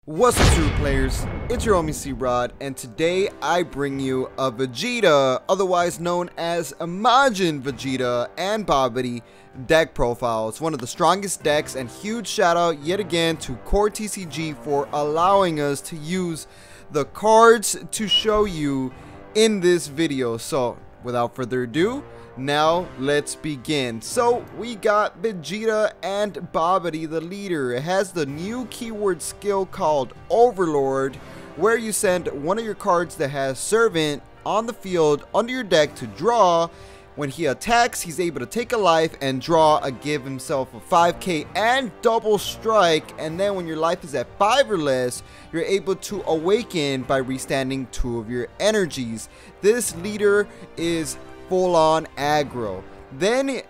What's up, true players? It's your homie C-Rod, and today I bring you a Vegeta, otherwise known as Majin Vegeta and Babidi deck profile. It's one of the strongest decks, and huge shout out yet again to Core TCG for allowing us to use the cards to show you in this video. So without further ado, now let's begin. So we got Vegeta and Babidi, the leader. It has the new keyword skill called Overlord, where you send one of your cards that has Servant on the field under your deck to draw. When he attacks, he's able to take a life and draw give himself a 5k and double strike. And then when your life is at 5 or less, you're able to awaken by restanding 2 of your energies. This leader is full-on aggro. Then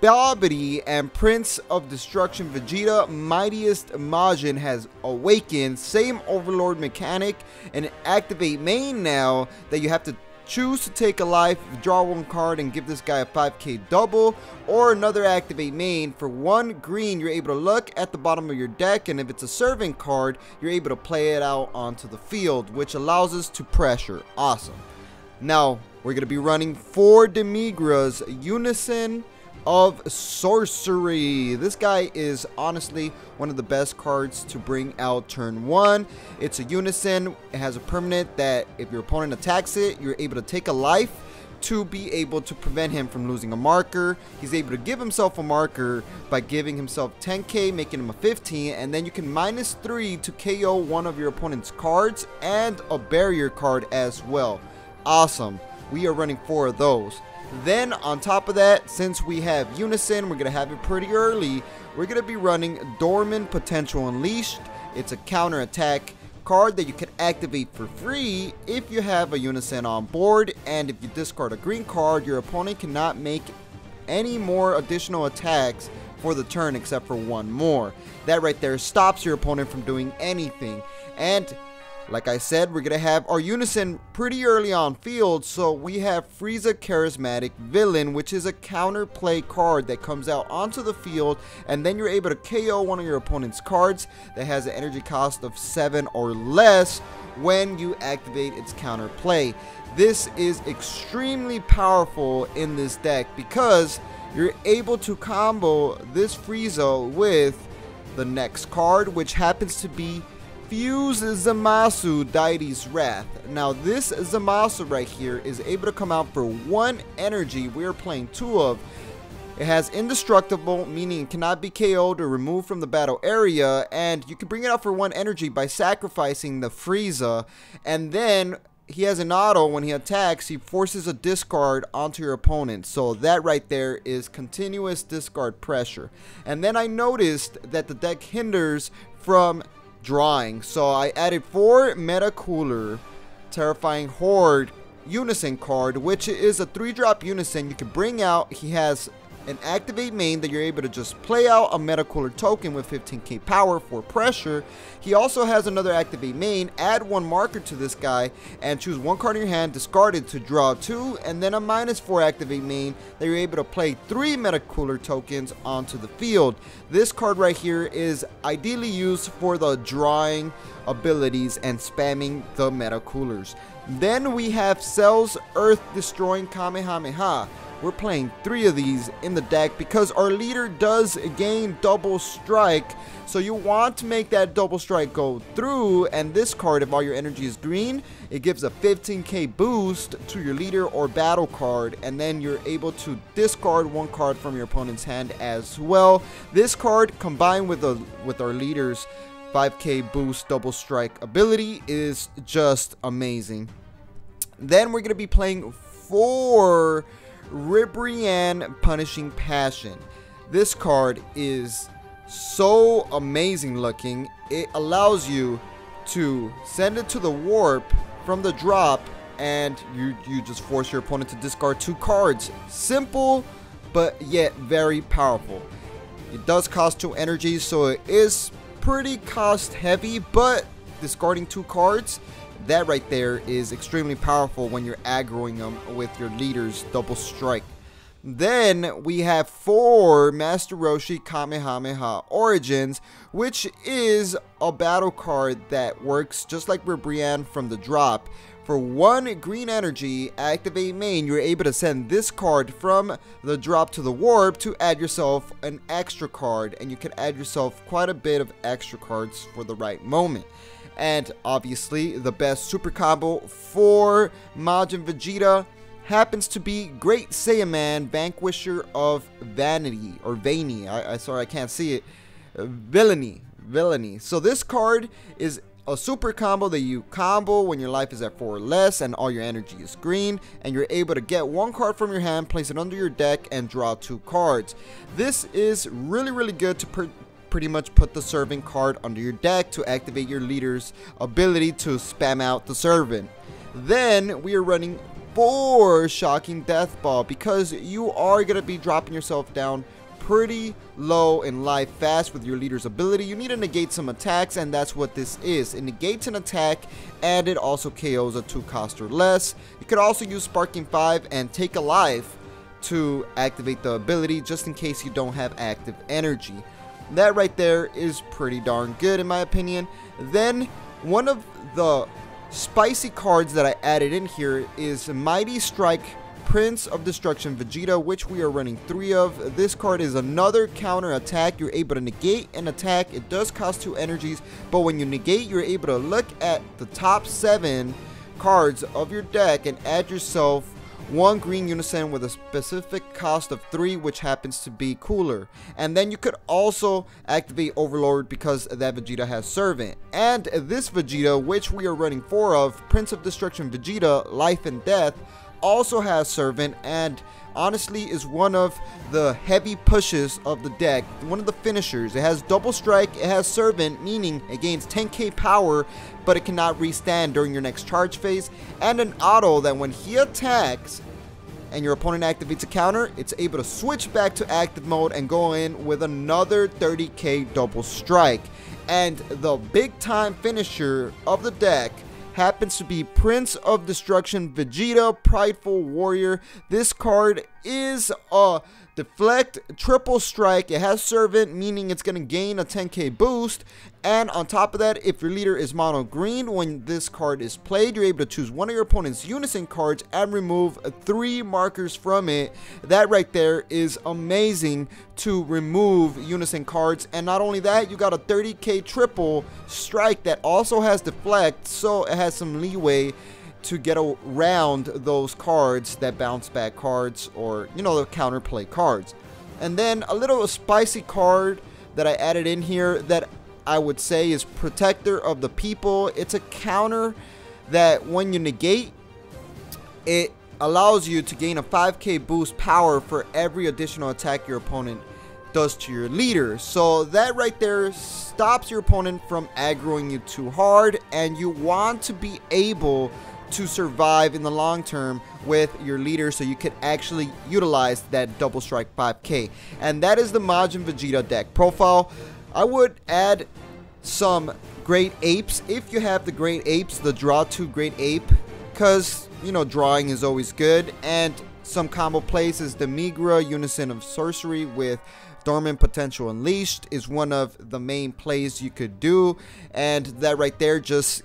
Babidi and Prince of Destruction Vegeta, Mightiest Majin has awakened. Same Overlord mechanic, and activate main now that you have to choose to take a life, draw 1 card, and give this guy a 5k double, or another activate main. For 1 green, you're able to look at the bottom of your deck, and if it's a servant card, you're able to play it out onto the field, which allows us to pressure. Awesome. Now we're going to be running 4 Demigras, Unison of Sorcery. This guy is honestly one of the best cards to bring out turn 1. It's a Unison. It has a permanent that if your opponent attacks it, you're able to take a life to be able to prevent him from losing a marker. He's able to give himself a marker by giving himself 10k, making him a 15, and then you can -3 to KO one of your opponent's cards and a barrier card as well. Awesome. We are running 4 of those. Then on top of that, since we have Unison, we're going to have it pretty early. We're going to be running Dormant Potential Unleashed. It's a counter attack card that you can activate for free if you have a Unison on board, and if you discard a green card, your opponent cannot make any more additional attacks for the turn except for 1 more. That right there stops your opponent from doing anything. And like I said, we're going to have our Unison pretty early on field, so we have Frieza Charismatic Villain, which is a counterplay card that comes out onto the field, and then you're able to KO one of your opponent's cards that has an energy cost of 7 or less when you activate its counterplay. This is extremely powerful in this deck because you're able to combo this Frieza with the next card, which happens to be Fuse Zamasu, Deity's Wrath. Now this Zamasu right here is able to come out for 1 energy. We are playing 2 of. It has indestructible, meaning it cannot be KO'd or removed from the battle area, and you can bring it out for 1 energy by sacrificing the Frieza, and then he has an auto. When he attacks, he forces a discard onto your opponent. So that right there is continuous discard pressure. And then I noticed that the deck hinders from drawing, so I added 4 Meta Cooler Terrifying Horde Unison card, which is a 3-drop Unison you can bring out. He has an activate main that you're able to just play out a Meta Cooler token with 15k power for pressure. He also has another activate main. Add 1 marker to this guy and choose 1 card in your hand, discard it to draw 2, and then a -4 activate main that you're able to play 3 Meta Cooler tokens onto the field. This card right here is ideally used for the drawing abilities and spamming the Meta Coolers. Then we have Cell's Earth Destroying Kamehameha. We're playing 3 of these in the deck because our leader does gain double strike, so you want to make that double strike go through. And this card, if all your energy is green, it gives a 15k boost to your leader or battle card, and then you're able to discard 1 card from your opponent's hand as well. This card combined with our leader's 5k boost double strike ability is just amazing. Then we're going to be playing 4 Ribrianne Punishing Passion. This card is so amazing looking. It allows you to send it to the warp from the drop, and you just force your opponent to discard 2 cards. Simple, but yet very powerful. It does cost 2 energies, so it is pretty cost heavy, but discarding 2 cards, that right there is extremely powerful when you're aggroing them with your leader's double strike. Then we have 4 Master Roshi Kamehameha Origins, which is a battle card that works just like Ribrianne from the drop. For 1 green energy, activate main, you're able to send this card from the drop to the warp to add yourself an extra card, and you can add yourself quite a bit of extra cards for the right moment. And obviously, the best super combo for Majin Vegeta happens to be Great Saiyaman, Vanquisher of Vanity, or Vainy. Sorry, I can't see it. Villainy. So this card is a super combo that you combo when your life is at 4 or less and all your energy is green, and you're able to get 1 card from your hand, place it under your deck, and draw 2 cards. This is really good to pretty much put the servant card under your deck to activate your leader's ability to spam out the servant. Then we are running 4 Shocking Deathball, because you are going to be dropping yourself down pretty low in life fast with your leader's ability. You need to negate some attacks, and that's what this is. It negates an attack, and it also KOs a 2 cost or less. You could also use Sparking 5 and Take a Life to activate the ability, just in case you don't have active energy. That right there is pretty darn good in my opinion. Then one of the spicy cards that I added in here is Mighty Strike Prince of Destruction Vegeta, which we are running 3 of. This card is another counter attack. You're able to negate an attack. It does cost 2 energies, but when you negate, you're able to look at the top 7 cards of your deck and add yourself 1 green Unison with a specific cost of 3, which happens to be cooler. And then you could also activate Overlord, because that Vegeta has Servant. And this Vegeta, which we are running 4 of, Prince of Destruction Vegeta, Life and Death, also has Servant, and honestly is one of the heavy pushes of the deck, one of the finishers. It has double strike, it has Servant, meaning it gains 10k power, but it cannot restand during your next charge phase, and an auto that when he attacks and your opponent activates a counter, it's able to switch back to active mode and go in with another 30k double strike. And the big time finisher of the deck happens to be Prince of Destruction Vegeta, Prideful Warrior. This card is a deflect triple strike. It has Servant, meaning it's going to gain a 10k boost, and on top of that, if your leader is mono green when this card is played, you're able to choose one of your opponent's Unison cards and remove 3 markers from it. That right there is amazing to remove Unison cards. And not only that, you got a 30k triple strike that also has deflect, so it has some leeway to get around those cards that bounce back cards, or you know, the counterplay cards. And then a little spicy card that I added in here that I would say is Protector of the People. It's a counter that when you negate, it allows you to gain a 5k boost power for every additional attack your opponent does to your leader. So that right there stops your opponent from aggroing you too hard, and you want to be able to survive in the long term with your leader, so you could actually utilize that double strike 5k. And that is the Majin Vegeta deck profile. I would add some Great Apes if you have the Great Apes, the draw 2 Great Ape, because you know, drawing is always good. And some combo plays is the Migra Unison of Sorcery with Dormant Potential Unleashed is one of the main plays you could do, and that right there just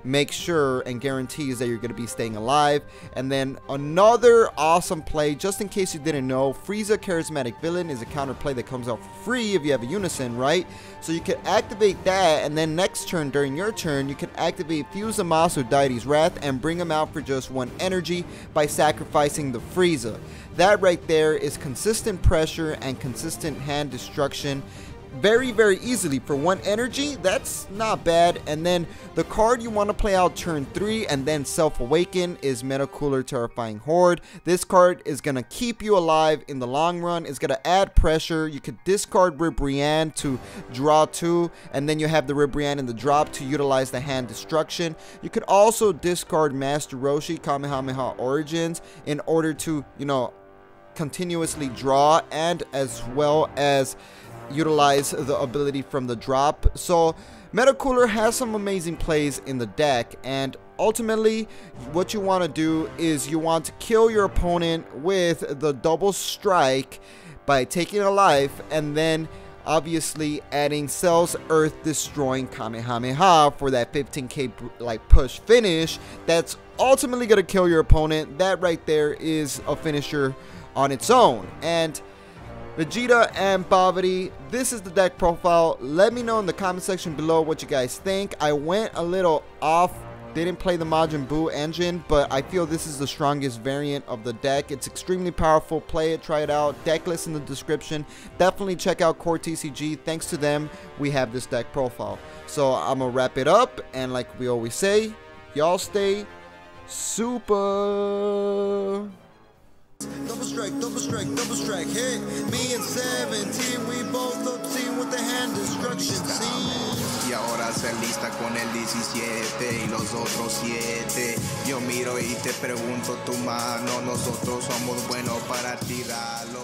make sure and guarantees that you're going to be staying alive. And then another awesome play, just in case you didn't know, Frieza Charismatic Villain is a counter play that comes out for free if you have a Unison, right? So you can activate that, and then next turn, during your turn, you can activate Fuse Zamasu Deity's Wrath and bring him out for just 1 energy by sacrificing the Frieza. That right there is consistent pressure and consistent hand destruction very easily for 1 energy. That's not bad. And then the card you want to play out turn 3 and then self-awaken is Meta Cooler Terrifying Horde. This card is going to keep you alive in the long run. It's going to add pressure. You could discard Ribrianne to draw 2, and then you have the Ribrianne in the drop to utilize the hand destruction. You could also discard Master Roshi Kamehameha Origins in order to, you know, continuously draw, and as well as utilize the ability from the drop. So Metacooler has some amazing plays in the deck, and ultimately what you want to do is you want to kill your opponent with the double strike by taking a life, and then obviously adding Cell's Earth Destroying Kamehameha for that 15k like push finish. That's ultimately gonna kill your opponent. That right there is a finisher on its own. And Vegeta and Babidi, this is the deck profile. Let me know in the comment section below what you guys think. I went a little off, didn't play the Majin Buu engine, but I feel this is the strongest variant of the deck. It's extremely powerful. Play it, try it out. Deck list in the description. Definitely check out Core TCG. Thanks to them, we have this deck profile. So I'm gonna wrap it up, and like we always say, y'all stay super. Double strike, hit me and 17, we both obscene with the hand destruction scene. Y ahora se lista con el 17 y los otros 7. Yo miro y te pregunto tu mano, nosotros somos buenos para tirarlo.